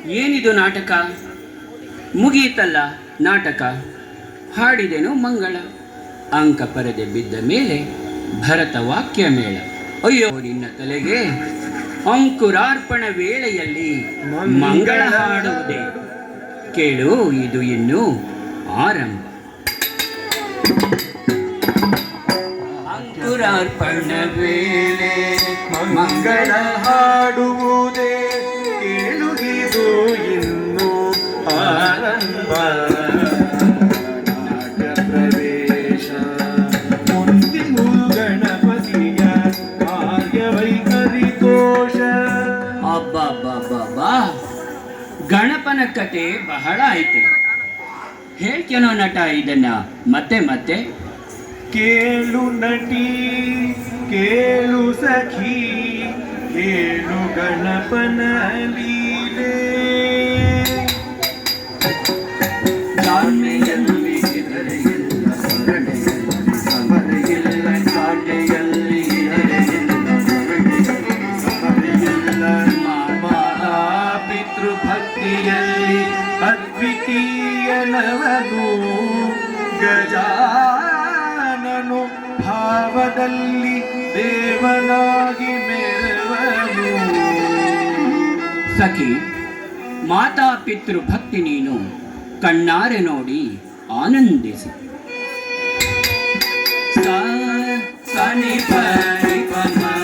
ಏನಿದು ನಾಟಕ? ಮುಗಿಯಿತಲ್ಲ ನಾಟಕ. ಹಾಡಿದೆನು ಮಂಗಳ. ಅಂಕ ಪರದೆ ಬಿದ್ದ ಮೇಲೆ ಭರತ ವಾಕ್ಯ ಮೇಳ. ಅಯ್ಯೋ ನಿನ್ನ ತಲೆಗೆ ಅಂಕುರಾರ್ಪಣ ವೇಳೆಯಲ್ಲಿ ಮಂಗಳ ಹಾಡುವುದೇ. ಕೇಳು, ಇದು ಇನ್ನು ಆರಂಭ. ಅಂಕುರಾರ್ಪಣ ವೇಳೆ ಮಂಗಳ ಹಾಡುವುದೇ. ಕೇಳು, ಇದು ಇನ್ನು ಆರಂಭ. ನಾಟ ಪ್ರವೇಶ ಮುಂದಿನು ಗಣಪತಿಯ ಕಾರ್ಯವೈಖರಿ ದೋಷ. ಅಬ್ಬಬ್ಬಬ್ಬಬ್ಬಾ, ಗಣಪನ ಕತೆ ಬಹಳ ಐತೆ. ಹೇಳ್ತೇನೋ ನಟ ಇದನ್ನ ಮತ್ತೆ ಮತ್ತೆ. ಕೇಳು ನಟಿ, ಕೇಳು ಸಖಿ, ಕೇಳು ಗಣಪನ ಲೀಲೆ. ಜಾಣ್ಮೆಯಲ್ಲಿ ಧರೆಯಿಲ್ಲ, ಸ್ಮರಣೆಯಲ್ಲಿ ಸಮರೆಯಿಲ್ಲ. ಜಾಣ್ಮೆಯಲ್ಲಿ ಧರೆಯಿಲ್ಲ, ಸಮರೆಯಿಲ್ಲ. ಮಾತಾ ಪಿತೃಭಕ್ತಿಯಲ್ಲಿ ಅದ್ವಿತೀಯನವನು ಗಜಾನನು. ಭಾವದಲ್ಲಿ ದೇವನಾಗಿ ಮೆರವನು. ಸಖಿ, ಮಾತಾ ಪಿತೃ ಭಕ್ತಿ ನೀನು ಕಣ್ಣಾರೆ ನೋಡಿ ಆನಂದಿಸಿ. ಸ ನಿ ಪ ನಿ ಪ ಮ